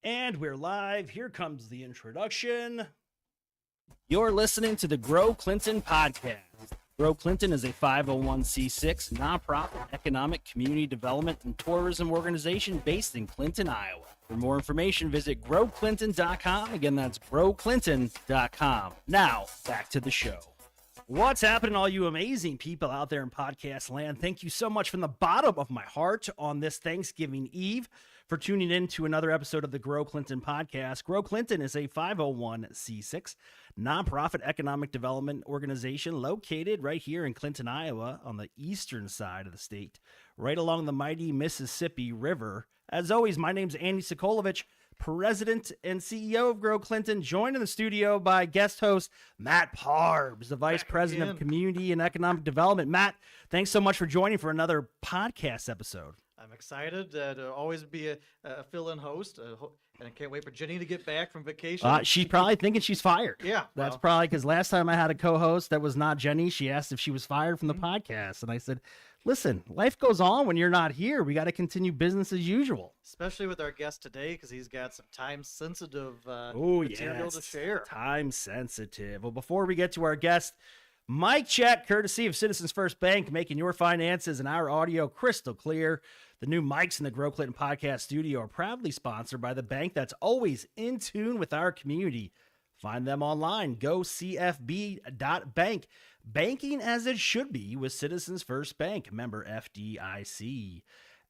And we're live. Here comes the introduction. You're listening to the Grow Clinton podcast. Grow Clinton is a 501c6 nonprofit economic, community development, and tourism organization based in Clinton, Iowa. For more information, visit growclinton.com. Again, that's growclinton.com. Now, back to the show. What's happening, all you amazing people out there in podcast land? Thank you so much from the bottom of my heart on this Thanksgiving Eve for tuning in to another episode of the Grow Clinton podcast. Grow Clinton is a 501c6 nonprofit economic development organization located right here in Clinton, Iowa, on the eastern side of the state, right along the mighty Mississippi River. As always, my name's Andy Sokolovich, President and CEO of Grow Clinton, joined in the studio by guest host Matt Parbs, the Vice President of Community and Economic Development. Matt, thanks so much for joining for another podcast episode. I'm excited to always be a fill-in host, and I can't wait for Jenny to get back from vacation. She's probably thinking she's fired. Yeah. That's probably because last time I had a co-host that was not Jenny, she asked if she was fired from the podcast, and I said, listen, life goes on when you're not here. We got to continue business as usual. Especially with our guest today, because he's got some time-sensitive material to share. Time-sensitive. Well, before we get to our guest, mic check, courtesy of Citizens First Bank, making your finances and our audio crystal clear. The new mics in the Grow Clinton podcast studio are proudly sponsored by the bank that's always in tune with our community. Find them online, gocfb.bank. Banking as it should be with Citizens First Bank, member FDIC.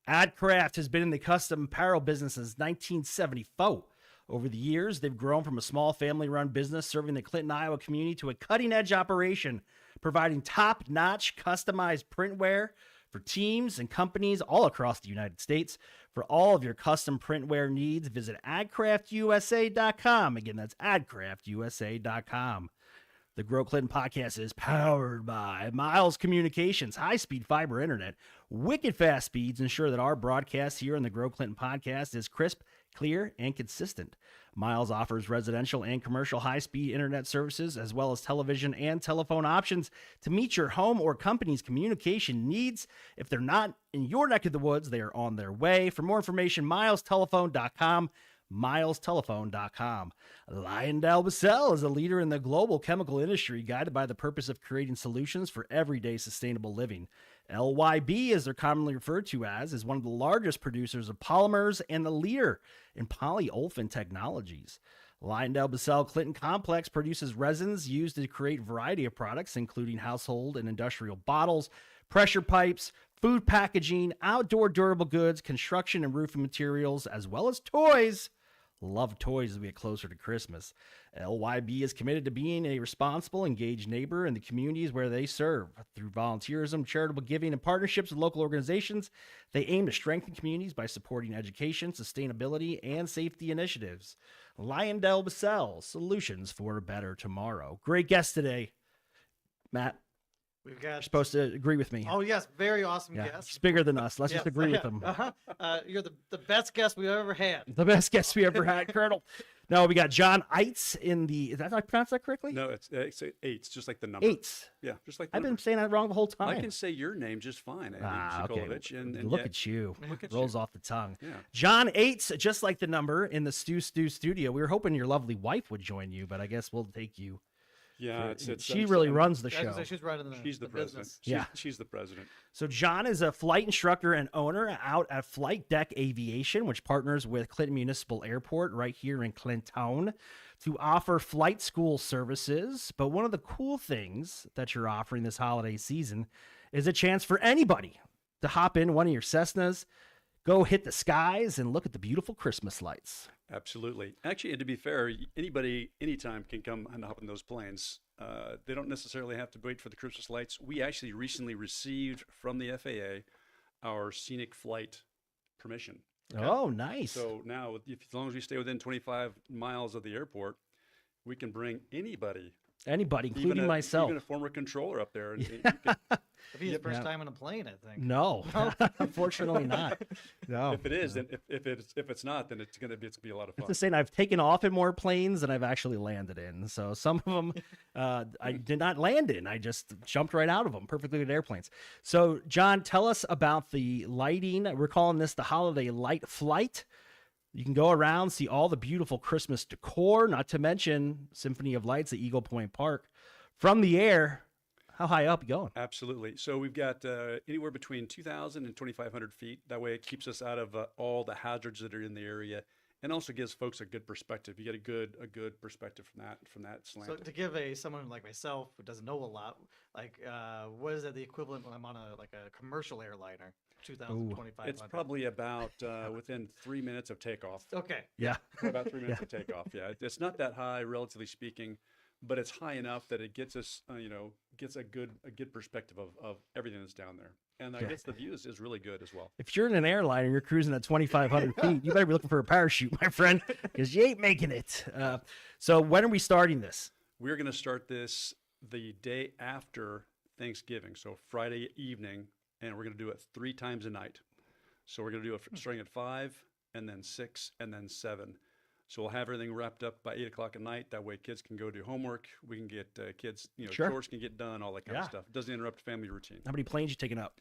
AdCraft has been in the custom apparel business since 1974. Over the years, they've grown from a small family-run business serving the Clinton, Iowa community to a cutting-edge operation, providing top-notch customized printwear for teams and companies all across the United States. For all of your custom printwear needs, visit adcraftusa.com. Again, that's adcraftusa.com. The Grow Clinton podcast is powered by Miles Communications, high-speed fiber internet. Wicked fast speeds ensure that our broadcast here on the Grow Clinton podcast is crisp, clear, and consistent. Miles offers residential and commercial high-speed internet services, as well as television and telephone options to meet your home or company's communication needs. If they're not in your neck of the woods, they are on their way. For more information, milestelephone.com. milestelephone.com. LyondellBasell is a leader in the global chemical industry, guided by the purpose of creating solutions for everyday sustainable living. LYB, as they're commonly referred to as, is one of the largest producers of polymers and the leader in polyolefin technologies. LyondellBasell Clinton Complex produces resins used to create a variety of products, including household and industrial bottles, pressure pipes, food packaging, outdoor durable goods, construction and roofing materials, as well as toys. Love toys as we get closer to Christmas. LYB is committed to being a responsible, engaged neighbor in the communities where they serve. Through volunteerism, charitable giving, and partnerships with local organizations, they aim to strengthen communities by supporting education, sustainability, and safety initiatives. LyondellBasell, solutions for a better tomorrow. Great guest today, Matt. We've got. You're supposed to agree with me. Oh, yes. Very awesome guest. He's bigger than us. Let's just agree with him. You're the best guest we've ever had. The best guest we ever had, Colonel. No, we got John Aytes in the. Did I pronounce that correctly? No, it's Aytes, just like the number. Aytes. Yeah, just like the I've number. been saying that wrong the whole time. I can say your name just fine, Andy Sokolovich. And look yet, at you. Look at Rolls you. off the tongue. Yeah. John Aytes, just like the number in the Stew studio. We were hoping your lovely wife would join you, but I guess we'll take you. Yeah, she really runs the I was gonna show. say she's running She's the president. business. Yeah. She's the president. So John is a flight instructor and owner out at Flight Deck Aviation, which partners with Clinton Municipal Airport right here in Clinton to offer flight school services. But one of the cool things that you're offering this holiday season is a chance for anybody to hop in one of your Cessnas, go hit the skies, and look at the beautiful Christmas lights. Absolutely. Actually, and to be fair, anybody, anytime can come and hop in those planes. They don't necessarily have to wait for the Christmas lights. We actually recently received from the FAA our scenic flight permission. Okay. Oh, nice. So now, as long as we stay within 25 miles of the airport, we can bring anybody, including myself. Even a former controller up there. And, It'll be his first time in a plane, I think. No, unfortunately not. No. If it is, then if it's not, then it's gonna be a lot of fun. It's the same. I've taken off in more planes than I've actually landed in. So some of them I did not land in. I just jumped right out of them. Perfectly good airplanes. So John, tell us about the lighting. We're calling this the Holiday Light Flight. You can go around, see all the beautiful Christmas decor, not to mention Symphony of Lights at Eagle Point Park. From the air, how high up you going? Absolutely. So we've got anywhere between 2,000 and 2,500 feet. That way it keeps us out of all the hazards that are in the area, and also gives folks a good perspective. You get a good perspective from that slant. So to give someone like myself who doesn't know a lot, like what is that the equivalent when I'm on a commercial airliner? 2,025. It's probably about within 3 minutes of takeoff. Okay. Yeah. About 3 minutes of takeoff. Yeah, it's not that high, relatively speaking, but it's high enough that it gets us, gets a good perspective of everything that's down there, and I guess the view is really good as well. If you're in an airline and you're cruising at 2,500 feet, you better be looking for a parachute, my friend, because you ain't making it. So when are we starting this? We're going to start this the day after Thanksgiving, so Friday evening, and we're going to do it 3 times a night. So we're going to do it starting at 5, and then 6, and then 7. So we'll have everything wrapped up by 8 o'clock at night. That way kids can go do homework. We can get kids, Sure. chores can get done, all that kind of stuff. It doesn't interrupt family routine. How many planes you taking up?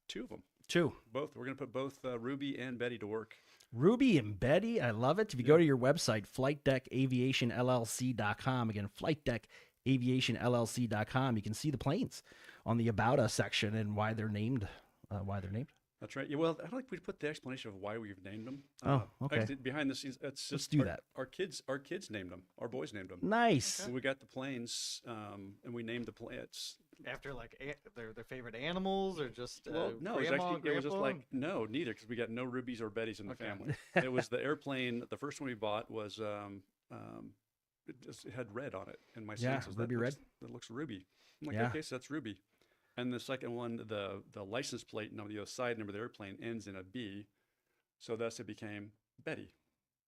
2 of them. 2. Both. We're going to put both Ruby and Betty to work. Ruby and Betty, I love it. If you go to your website, flightdeckaviationllc.com, again, flightdeckaviationllc.com, you can see the planes on the About Us section and why they're named. That's right. Yeah, well, I'd like we put the explanation of why we've named them. Okay. Actually, behind the scenes, it's Let's just do that. Our kids named them. Our boys named them. Nice. So we got the planes, and we named the planes. After their favorite animals, or just Well, no, it was just like no, neither, because we got no Rubies or Bettys in the family. It was the airplane. The first one we bought was it had red on it, and my son says Ruby red. That looks Ruby. I'm like, Yeah. okay, so that's Ruby. And the second one, the license plate number, the side number of the airplane ends in a B, so thus it became Betty.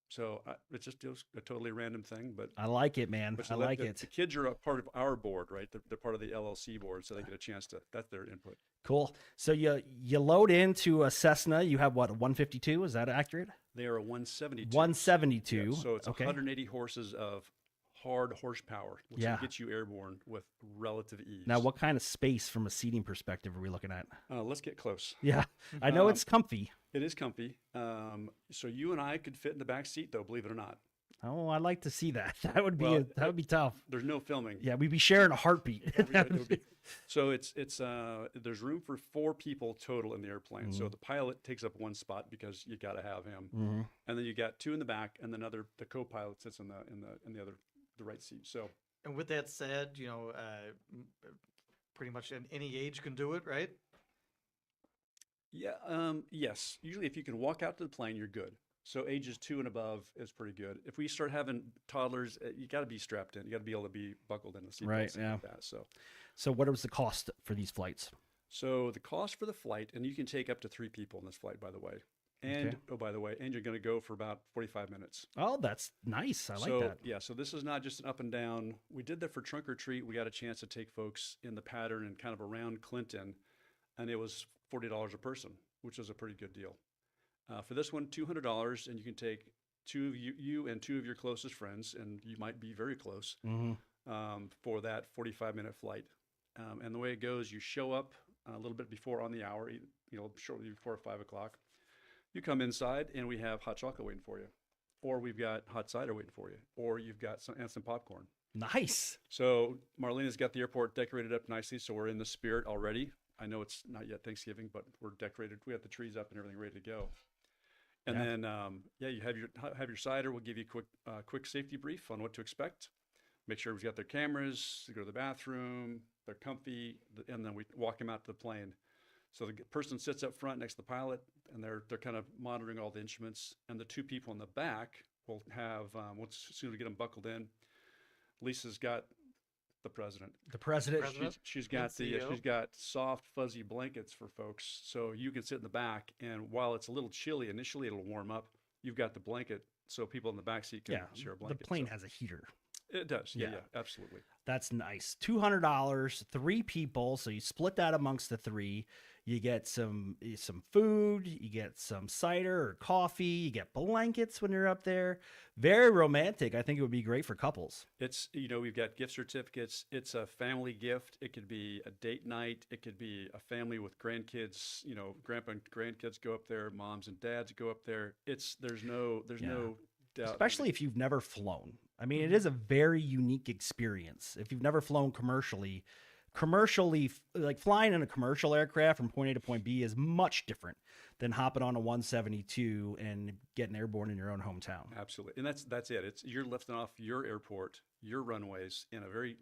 So it was a totally random thing, but I like it, man. I like it. The kids are a part of our board, right? They're part of the LLC board, so they get a chance to. That's their input. Cool. So you load into a Cessna. You have what, a 152? Is that accurate? They are a 172. 172. Yeah, so it's okay. 180 horses of hard horsepower, which gets you airborne with relative ease. Now, what kind of space from a seating perspective are we looking at? Let's get close. Yeah, I know it's comfy. It is comfy. So you and I could fit in the back seat, though, believe it or not. Oh, I'd like to see that. That would be tough. There's no filming. Yeah, we'd be sharing a heartbeat. So it's there's room for 4 people total in the airplane. So the pilot takes up 1 spot because you got to have him, and then you got 2 in the back, and then the co-pilot sits in the right seat. So, and with that said, pretty much any age can do it, right? Yeah. Yes. Usually, if you can walk out to the plane, you're good. So ages 2 and above is pretty good. If we start having toddlers, you got to be strapped in. You got to be able to be buckled in the seat. Right. Yeah. Like that. So what was the cost for these flights? So the cost for the flight, and you can take up to 3 people in this flight, by the way. And by the way, and you're going to go for about 45 minutes. Oh, that's nice. I like that. Yeah, so this is not just an up and down. We did that for Trunk or Treat. We got a chance to take folks in the pattern and kind of around Clinton, and it was $40 a person, which is a pretty good deal. For this one, $200, and you can take 2 of you and 2 of your closest friends, and you might be very close, for that 45-minute flight. And the way it goes, you show up a little bit before on the hour, shortly before 5 o'clock. You come inside, and we have hot chocolate waiting for you, or we've got hot cider waiting for you, or you've got some popcorn. Nice. So Marlena's got the airport decorated up nicely, so we're in the spirit already. I know it's not yet Thanksgiving, but we're decorated. We have the trees up and everything ready to go. And then, you have your cider. We'll give you a quick safety brief on what to expect. Make sure we've got their cameras. They go to the bathroom. They're comfy, and then we walk them out to the plane. So the person sits up front next to the pilot, and they're kind of monitoring all the instruments. And the 2 people in the back will have as soon as we get them buckled in. Lisa's got the president. The president. She's got she's got soft fuzzy blankets for folks, so you can sit in the back. And while it's a little chilly initially, it'll warm up. You've got the blanket, so people in the back seat can share a blanket. The plane has a heater. It does. Yeah, absolutely. That's nice. $200, 3 people. So you split that amongst the 3. You get some food, you get some cider or coffee, you get blankets when you're up there. Very romantic. I think it would be great for couples. It's, we've got gift certificates. It's a family gift. It could be a date night. It could be a family with grandkids. Grandpa and grandkids go up there. Moms and dads go up there. There's no doubt. Especially if you've never flown. I mean, it is a very unique experience. If you've never flown commercially, like flying in a commercial aircraft from point A to point B is much different than hopping on a 172 and getting airborne in your own hometown. Absolutely. And that's it. You're lifting off your airport, your runways in a very,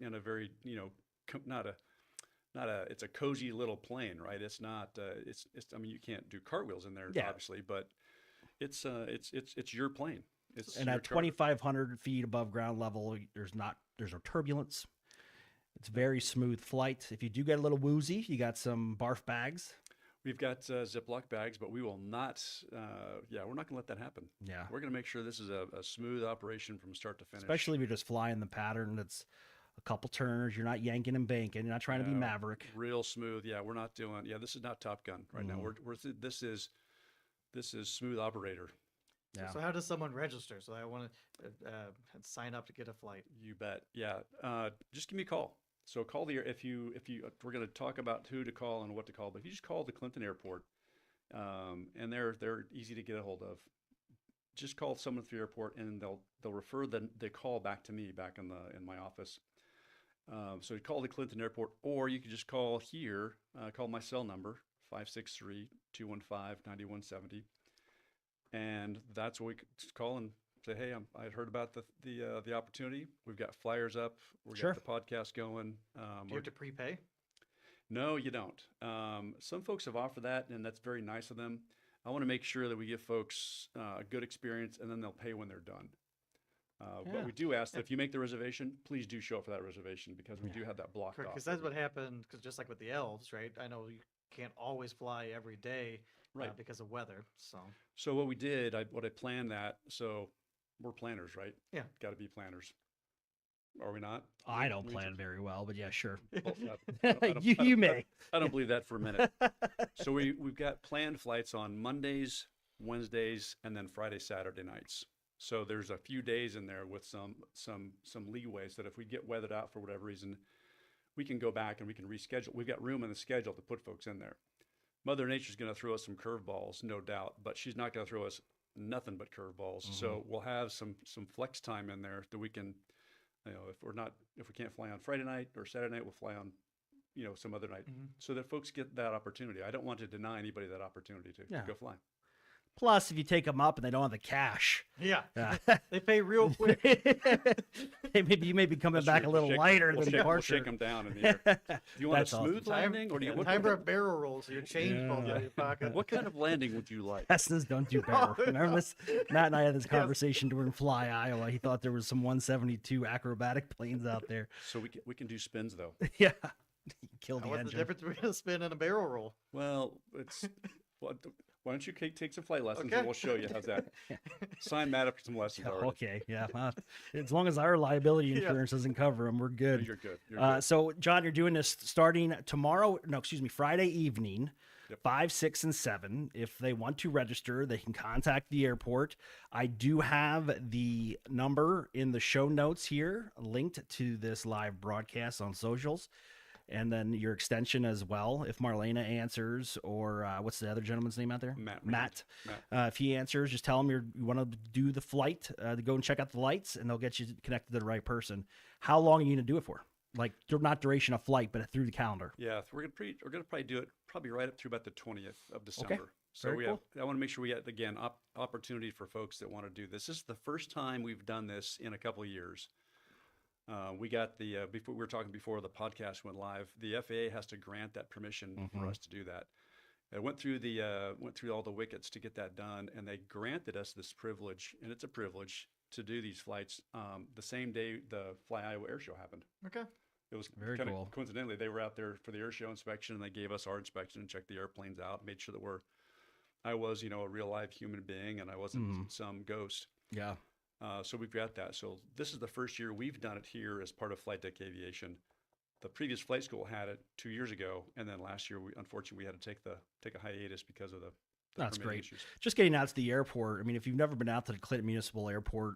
it's a cozy little plane, right? It's not, I mean, you can't do cartwheels in there, obviously, but it's your plane. And at 2,500 feet above ground level, there's no turbulence. It's very smooth flight. If you do get a little woozy, you got some barf bags. We've got Ziploc bags, but we will not, we're not going to let that happen. Yeah. We're going to make sure this is a smooth operation from start to finish. Especially if you're just flying the pattern that's a couple turners. You're not yanking and banking. You're not trying to be Maverick. Real smooth. Yeah, we're not doing, this is not Top Gun right now. This is smooth operator. Yeah. So how does someone register? So I want to sign up to get a flight. You bet. Yeah. Just give me a call. So call if you we're going to talk about who to call and what to call, but if you just call the Clinton Airport, and they're easy to get a hold of. Just call someone at the airport and they'll refer the call back to me back in my office. So you call the Clinton Airport, or you can just call here. Call my cell number 563-215-9170, and that's what we call and say, hey, I heard about the opportunity. We've got flyers up. We've got the podcast going. Do you have to prepay? No, you don't. Some folks have offered that, and that's very nice of them. I want to make sure that we give folks a good experience, and then they'll pay when they're done. But we do ask that if you make the reservation, please do show up for that reservation because we do have that blocked off. Because that's what happened, because just like with the elves, right? I know you can't always fly every day because of weather. So what we did, what I planned that, so we're planners, right? Yeah. Got to be planners. Are we not? I don't plan very well, but yeah, sure. You may. I don't believe that for a minute. So we've got planned flights on Mondays, Wednesdays, and then Friday, Saturday nights. So there's a few days in there with some leeway so that if we get weathered out for whatever reason, we can go back and we can reschedule. We've got room in the schedule to put folks in there. Mother Nature's going to throw us some curveballs, no doubt, but she's not going to throw us nothing but curveballs. So we'll have some flex time in there that we can, if we can't fly on Friday night or Saturday night, we'll fly on, some other night so that folks get that opportunity. I don't want to deny anybody that opportunity to go fly. Plus, if you take them up and they don't have the cash, they pay real quick. You may be coming back a little lighter than departure. We'll shake them down in the air. Do you want a smooth landing, or do you time for a barrel roll so your change falls out of your pocket? What kind of landing would you like? Cessnas don't do barrel. Remember this? Matt and I had this conversation during Fly Iowa. He thought there was some 172 acrobatic planes out there. So we can do spins though. Yeah, kill the What's engine. the difference between a spin and a barrel roll? Well, it's. Why don't you take some flight lessons and we'll show you. How's that? Sign Matt up for some lessons already. Okay, yeah. As long as our liability insurance doesn't cover them, we're good. You're good. You're good. So, John, you're doing this starting Friday evening, 5, 6, and 7. If they want to register, they can contact the airport. I do have the number in the show notes here, linked to this live broadcast on socials. And then your extension as well. If Marlena answers, or what's the other gentleman's name out there? Matt. If he answers, just tell him you want to do the flight, to go and check out the lights, and they'll get you connected to the right person. How long are you going to do it for? Like, not duration of flight, but through the calendar. Yeah, we're gonna probably do it right up through about the 20th of December. Okay. So Very cool. I want to make sure we get again opportunity for folks that want to do this. This is the first time we've done this in a couple of years. We got before we were talking before the podcast went live. The FAA has to grant that permission for us to do that. I went through all the wickets to get that done, and they granted us this privilege, and it's a privilege to do these flights the same day the Fly Iowa Air Show happened. Okay. It was very cool. Coincidentally, they were out there for the air show inspection, and they gave us our inspection and checked the airplanes out, made sure that I was a real live human being, and I wasn't some ghost. Yeah. So we've got that. So this is the first year we've done it here as part of Flight Deck Aviation. the previous flight school had it 2 years ago, and then last year, unfortunately, we had to take a hiatus because of the That's permitting great. issues. Just getting out to the airport. I mean, if you've never been out to the Clinton Municipal Airport,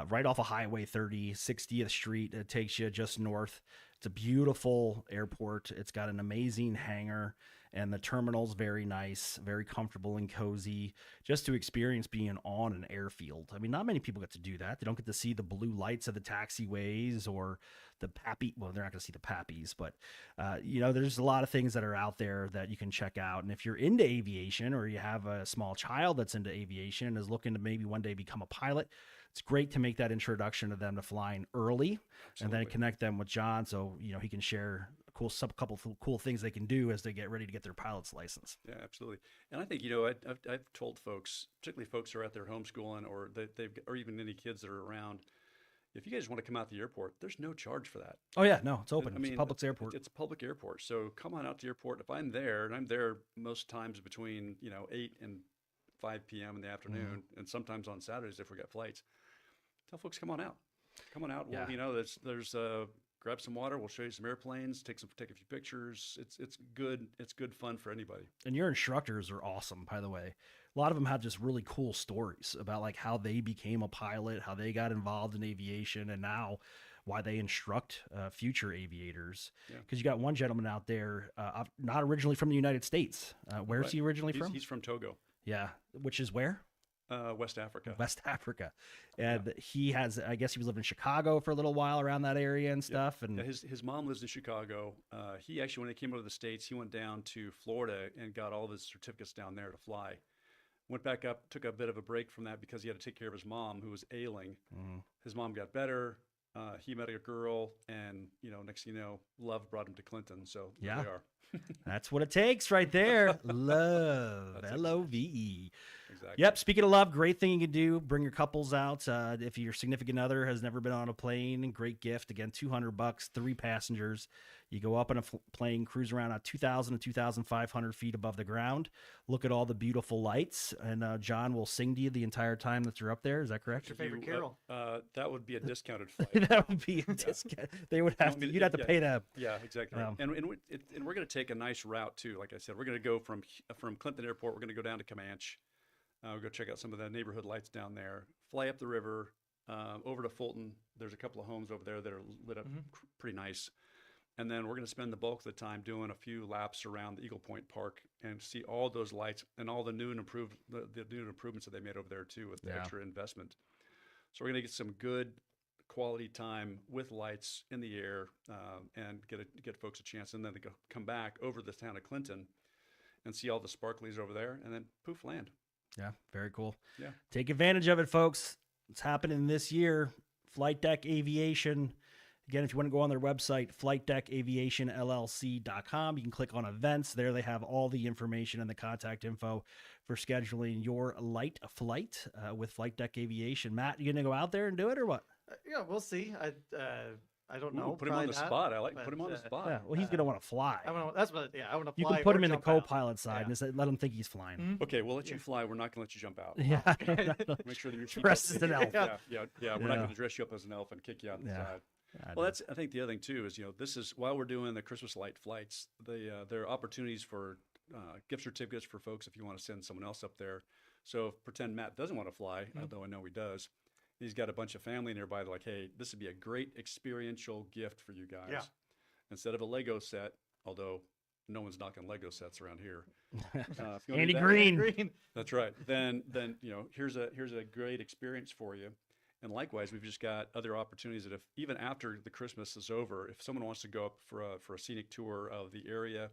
right off of Highway 30, 60th Street, it takes you just north. It's a beautiful airport. It's got an amazing hangar, and the terminal's very nice, very comfortable and cozy. Just to experience being on an airfield. I mean, not many people get to do that. They don't get to see the blue lights of the taxiways or the pappy. Well, they're not going to see the pappies, but there's a lot of things that are out there that you can check out. And if you're into aviation, or you have a small child that's into aviation and is looking to maybe one day become a pilot, it's great to make that introduction to them to flying early. Absolutely. And then connect them with John, so he can share couple of cool things they can do as they get ready to get their pilot's license. Yeah, absolutely. And I think, I've told folks, particularly folks who are out there homeschooling, or or even any kids that are around, if you guys want to come out to the airport, there's no charge for that. Oh yeah, no, it's open. I It's mean, a public airport. It's a public airport. So come on out to the airport. If I'm there, and I'm there most times between 8 and 5 p.m. in the afternoon, and sometimes on Saturdays if we got flights, tell folks come on out. Come on out. Yeah. Well, there's grab some water. We'll show you some airplanes. Take a few pictures. It's good. It's good fun for anybody. And your instructors are awesome, by the way. A lot of them have just really cool stories about like how they became a pilot, how they got involved in aviation, and now why they instruct future aviators. Yeah. Because you got one gentleman out there, not originally from the United States. Where's he originally from? He's from Togo, Yeah, which is where? West Africa. West Africa. And he has, I guess he was living in Chicago for a little while around that area and stuff. And Yeah, his mom lives in Chicago. He actually, when he came over to the States, he went down to Florida and got all of his certificates down there to fly. Went back up, took a bit of a break from that because he had to take care of his mom, who was ailing. His mom got better. He met a girl, and next thing you know, love brought him to Clinton. So there they are. That's what it takes right there. Love. That's Love. Exactly. Yep. Speaking of love, great thing you can do. Bring your couples out. If your significant other has never been on a plane, great gift. Again, $200, 3 passengers. You go up on a plane, cruise around at 2,000 to 2,500 feet above the ground. Look at all the beautiful lights, and John will sing to you the entire time that you're up there. Is that correct? What's your favorite carol? That would be a discounted flight. That would be a discount. They would have to. You'd have to pay them. Yeah, exactly. Right. And we're going to take a nice route too. Like I said, we're going to go from Clinton Airport. We're going to go down to Comanche. We'll go check out some of the neighborhood lights down there. Fly up the river, over to Fulton. There's a couple of homes over there that are lit up pretty nice. And then we're going to spend the bulk of the time doing a few laps around the Eagle Point Park and see all those lights and all the new and improved the new improvements that they made over there too with the extra investment. So we're going to get some good quality time with lights in the air and get folks a chance, and then to come back over the town of Clinton and see all the sparklies over there, and then poof, land. Yeah, very cool. Yeah. Take advantage of it, folks. It's happening this year. Flight Deck Aviation. Again, if you want to go on their website, flightdeckaviationllc.com, you can click on events. There they have all the information and the contact info for scheduling your light flight with Flight Deck Aviation. Matt, you going to go out there and do it or what? Yeah, we'll see. I don't know. Ooh, put him on the spot. I like put him on the spot. Yeah, well, he's going to want to fly. I want to fly. You can put him in the jump out. co-pilot side and just let him think he's flying. Okay, we'll let you fly. We're not going to let you jump out. Yeah. Make sure that you're Dressed as an elf. Yeah. We're not going to dress you up as an elf and kick you out the side. Well, I think the other thing too is this is while we're doing the Christmas light flights, there are opportunities for gift certificates for folks if you want to send someone else up there. So pretend Matt doesn't want to fly, although I know he does. He's got a bunch of family nearby. They're like, hey, this would be a great experiential gift for you guys. Yeah. Instead of a Lego set, although no one's knocking Lego sets around here. Andy Green. That's right. Then here's a great experience for you. And likewise, we've just got other opportunities that if even after the Christmas is over, if someone wants to go up for a scenic tour of the area,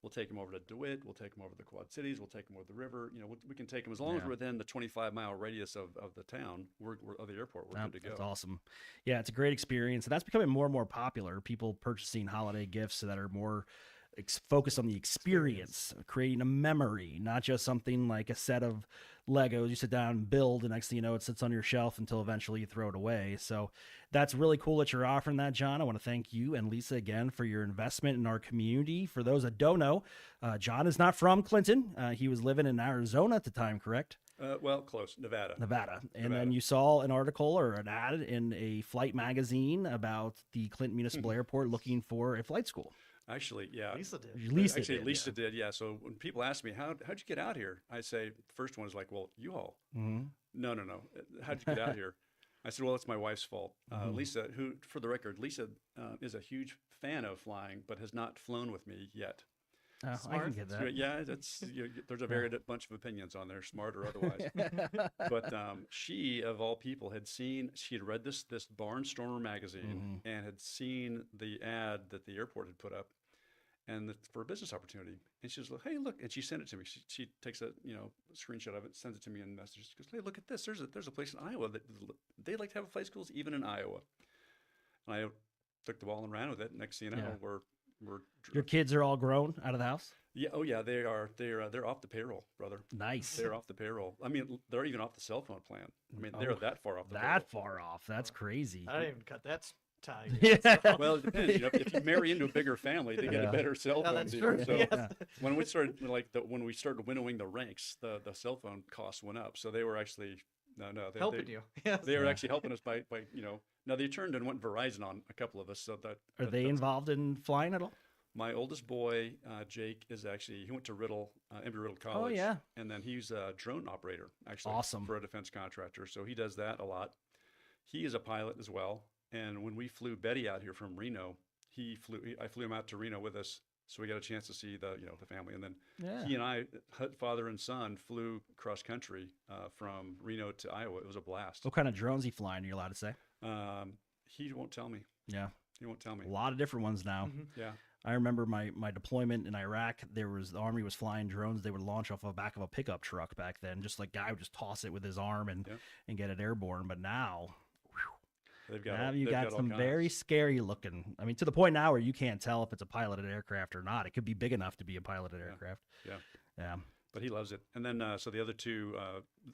we'll take them over to DeWitt. We'll take them over to the Quad Cities. We'll take them over the river. We can take them as long as we're within the 25-mile radius of the town, of the airport. We're good to go. That's awesome. Yeah, it's a great experience, and that's becoming more and more popular. People purchasing holiday gifts that are more focused on the experience, creating a memory, not just something like a set of Legos you sit down and build, and next thing you know, it sits on your shelf until eventually you throw it away. So that's really cool that you're offering that, John. I want to thank you and Lisa again for your investment in our community. For those that don't know, John is not from Clinton. He was living in Arizona at the time, correct? Well, close. Nevada. Nevada. And then Nevada. you saw an article or an ad in a flight magazine about the Clinton Municipal Airport looking for a flight school. Actually, yeah. Lisa did. Lisa Actually, did, Lisa did, yeah. So when people ask me, how'd you get out here? I say, first one is like, well, U-Haul. Mm-hmm. No. How'd you get out here? I said, well, it's my wife's fault. Lisa, who, for the record, Lisa is a huge fan of flying, but has not flown with me yet. Oh, I Smart. can get So, that. yeah, there's a very bunch of opinions on there, smart or otherwise. But she, of all people, she had read this Barnstormer magazine and had seen the ad that the airport had put up, and for a business opportunity. And she was like, "Hey, look!" And she sent it to me. She takes a screenshot of it, sends it to me in messages. She goes, "Hey, look at this! There's a place in Iowa that they like to have flight schools even in Iowa." And I took the ball and ran with it. Next thing you know, Yeah. we're Your kids are all grown out of the house? yeah, oh yeah, they're off the payroll, brother. Nice. They're off the payroll. I mean, they're even off the cell phone plan. I mean, Oh, they're that far off the That far off. That's crazy. I didn't even cut that tie. Yeah. payroll. Well, it depends. If you marry into a bigger family, they get Yeah. a better cell phone that's deal. true. So Yes. when we started when we started winnowing the ranks, the cell phone costs went up. So they were actually Helping you. Yes. They were actually helping us by Now they turned and went Verizon on a couple of us. So Are they that's- involved in flying at all? My oldest boy, Jake, he went to Embry-Riddle College. Oh, yeah. And then he's a drone operator, actually. Awesome. For a defense contractor. So he does that a lot. He is a pilot as well. And when we flew Betty out here from Reno, I flew him out to Reno with us. So we got a chance to see the family. And then Yeah. he and I, father and son, flew cross country from Reno to Iowa. It was a blast. What kind of drones he flying, are you allowed to say? He won't tell me. Yeah. He won't tell me. A lot of different ones now. Yeah. I remember my deployment in Iraq. The Army was flying drones. They would launch off the back of a pickup truck back then. Just like guy would just toss it with his arm and get it airborne. But now, They've you got all some kinds. very scary looking. I mean, to the point now where you can't tell if it's a piloted aircraft or not. It could be big enough to be a piloted aircraft. Yeah. Yeah. But he loves it. And then so the other two,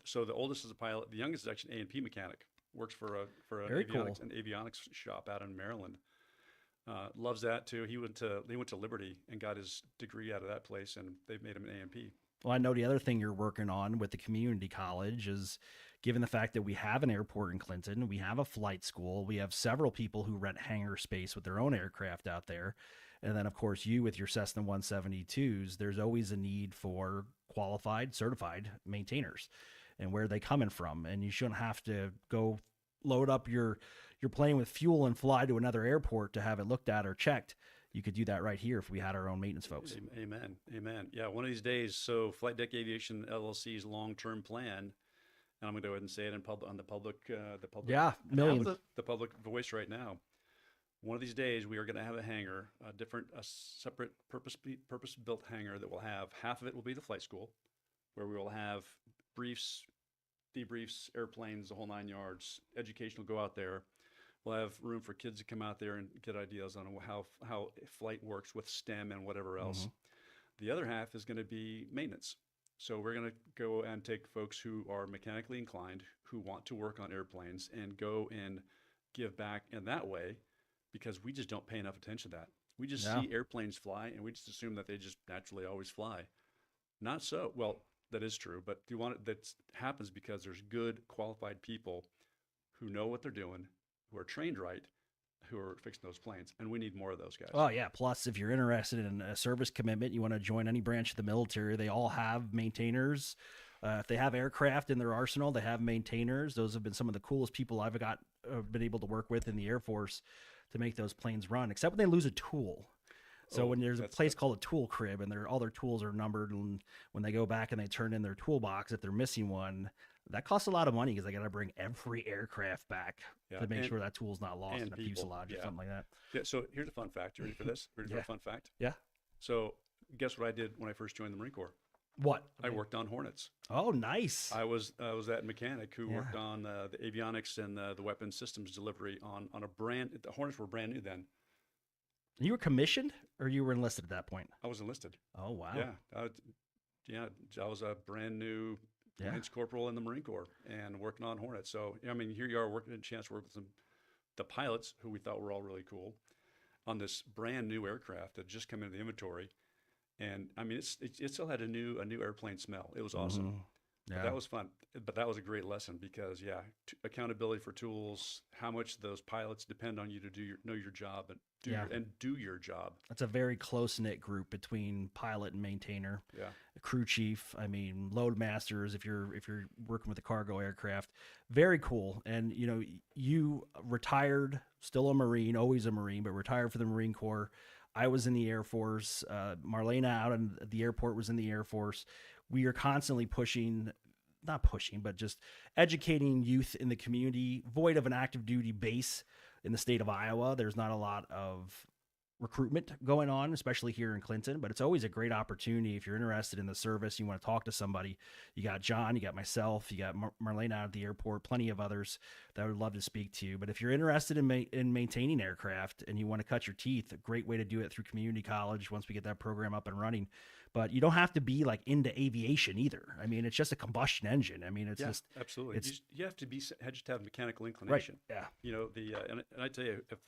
so the oldest is a pilot. The youngest is actually an A&P mechanic. Works for an Very avionics, cool. an avionics shop out in Maryland. Loves that too. He went to Liberty and got his degree out of that place, and they've made him an A&P. Well, I know the other thing you're working on with the community college is, given the fact that we have an airport in Clinton, we have a flight school, we have several people who rent hangar space with their own aircraft out there. And then, of course, you with your Cessna 172s, there's always a need for qualified, certified maintainers. And where are they coming from? And you shouldn't have to go load up your plane with fuel and fly to another airport to have it looked at or checked. You could do that right here if we had our own maintenance folks. Amen. Yeah, one of these days. So Flight Deck Aviation LLC's long-term plan, and I'm going to go ahead and say it in public on the public. Yeah, million. The public voice right now. One of these days, we are going to have a hangar, a separate purpose-built hangar that will have half of it will be the flight school, where we will have briefs, debriefs, airplanes, the whole 9 yards. Education will go out there. We'll have room for kids to come out there and get ideas on how flight works with STEM and whatever else. The other half is going to be maintenance. So we're going to go and take folks who are mechanically inclined, who want to work on airplanes, and go and give back in that way, because we just don't pay enough attention to that. We just see airplanes fly, and we just assume that they just naturally always fly. Not so. Well, that is true, but that happens because there's good, qualified people who know what they're doing, who are trained right, who are fixing those planes, and we need more of those guys. Oh, yeah. Plus, if you're interested in a service commitment, you want to join any branch of the military, they all have maintainers. If they have aircraft in their arsenal, they have maintainers. Those have been some of the coolest people I've been able to work with in the Air Force to make those planes run, except when they lose a tool. So when there's a place called a tool crib and all their tools are numbered, and when they go back and they turn in their toolbox, if they're missing one, that costs a lot of money because they got to bring every aircraft back to make sure that tool's not lost in a fuselage or something like that. Yeah. So here's a fun fact. You ready for this? Ready for a fun fact? Yeah. So guess what I did when I first joined the Marine Corps? What? I worked on Hornets. Oh, nice. I was that mechanic who worked on the avionics and the weapon systems delivery on the Hornets were brand new then. You were commissioned or you were enlisted at that point? I was enlisted. Oh, wow. Yeah. I was a brand new Lance Corporal in the Marine Corps and working on Hornets. So, I mean, here you are working a chance to work with the pilots who we thought were all really cool on this brand new aircraft that just come into the inventory. And I mean, it still had a new airplane smell. It was awesome. But that was fun. But that was a great lesson because, accountability for tools, how much those pilots depend on you to know your job and do your job. That's a very close knit group between pilot and maintainer. Yeah. Crew chief. I mean, load masters. If you're working with a cargo aircraft, very cool. And you retired, still a Marine, always a Marine, but retired for the Marine Corps. I was in the Air Force. Marlena out at the airport was in the Air Force. We are constantly not pushing, but just educating youth in the community, void of an active duty base in the state of Iowa. There's not a lot of recruitment going on, especially here in Clinton, but it's always a great opportunity. If you're interested in the service, you want to talk to somebody, you got John, you got myself, you got Marlena out at the airport, plenty of others that would love to speak to you. But if you're interested in maintaining aircraft and you want to cut your teeth, a great way to do it through community college once we get that program up and running. But you don't have to be like into aviation either. I mean, it's just a combustion engine. I mean, it's just absolutely. You have to just have mechanical inclination. Right. Yeah. And I tell you, if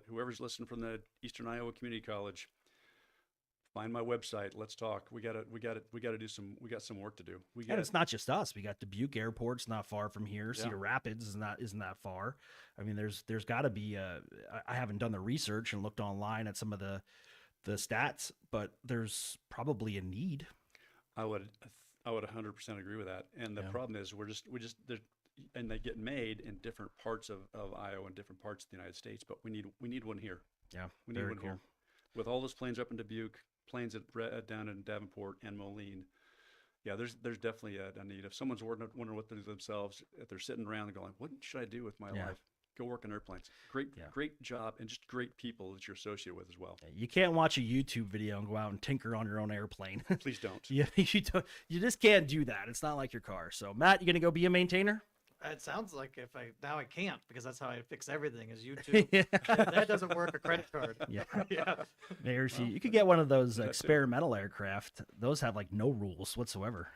whoever's listening from the Eastern Iowa Community College, find my website. Let's talk. We got some work to do. And it's not just us. We got Dubuque Airport's not far from here. Cedar Rapids isn't that far. I mean, there's got to be I haven't done the research and looked online at some of the stats, but there's probably a need. I would 100% agree with that. And the problem is and they get made in different parts of Iowa and different parts of the United States, but we need one here. Yeah, we need one here. With all those planes up in Dubuque, planes down in Davenport and Moline. Yeah, there's definitely a need. If someone's wondering what to do themselves, if they're sitting around and going, what should I do with my life? Go work on airplanes. Great job, and just great people that you're associated with as well. You can't watch a YouTube video and go out and tinker on your own airplane. Please don't. You just can't do that. It's not like your car. So, Matt, you gonna go be a maintainer? It sounds like I can't, because that's how I fix everything is YouTube. If that doesn't work, a credit card. Yeah. You could get one of those experimental aircraft. Those have like no rules whatsoever.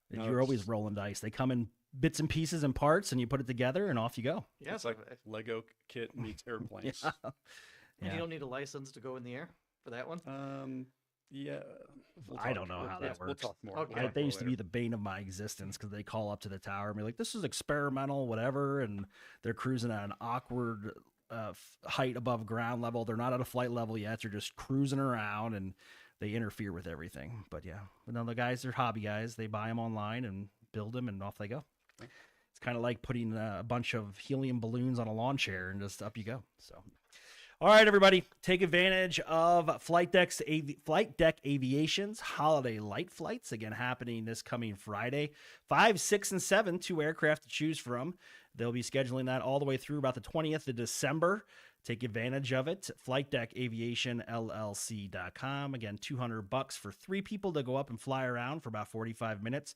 You're always rolling dice. They come in bits and pieces and parts, and you put it together, and off you go. Yeah, it's like Lego kit meets airplanes. And you don't need a license to go in the air for that one? I don't know how that works. We'll talk more. Okay. They used to be the bane of my existence because they call up to the tower and be like, this is experimental, whatever, and they're cruising at an awkward height above ground level. They're not at a flight level yet. They're just cruising around, and they interfere with everything. But the guys, they're hobby guys. They buy them online and build them, and off they go. It's kind of like putting a bunch of helium balloons on a lawn chair and just up you go. So, all right, everybody, take advantage of Flight Deck Aviation's holiday light flights, again happening this coming Friday. 5, 6, and 7, 2 aircraft to choose from. They'll be scheduling that all the way through about the 20th of December. Take advantage of it. FlightDeckAviationLLC.com. Again, $200 for 3 people to go up and fly around for about 45 minutes.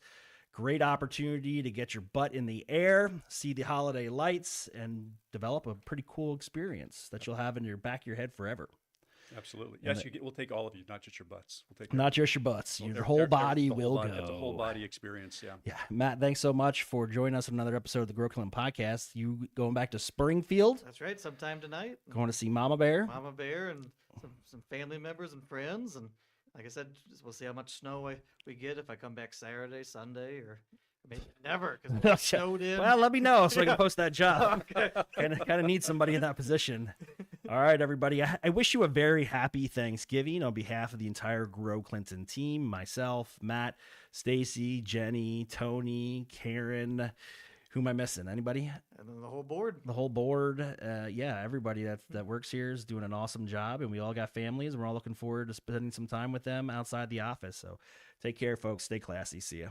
Great opportunity to get your butt in the air, see the holiday lights, and develop a pretty cool experience that you'll have in your back of your head forever. Absolutely. Yes, we'll take all of you, not just your butts. We'll take not just your butts. Your whole body will go. It's a whole body experience, Yeah. Matt, thanks so much for joining us on another episode of the Grow Clinton Podcast. You going back to Springfield? That's right, sometime tonight. Going to see Mama Bear? Mama Bear and some family members and friends, and like I said, we'll see how much snow we get if I come back Saturday, Sunday, or maybe never, because it's snowed in. Well, let me know so I can post that job. Okay. Kind of need somebody in that position. All right, everybody. I wish you a very happy Thanksgiving on behalf of the entire Grow Clinton team, myself, Matt, Stacy, Jenny, Tony, Karen. Who am I missing? Anybody? And then the whole board. The whole board. Everybody that works here is doing an awesome job, and we all got families, and we're all looking forward to spending some time with them outside the office. So take care, folks. Stay classy. See ya.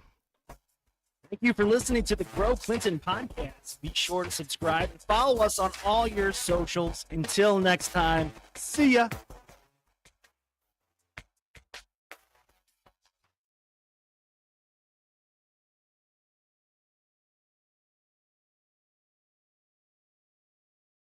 Thank you for listening to the Grow Clinton Podcast. Be sure to subscribe and follow us on all your socials. Until next time, see ya.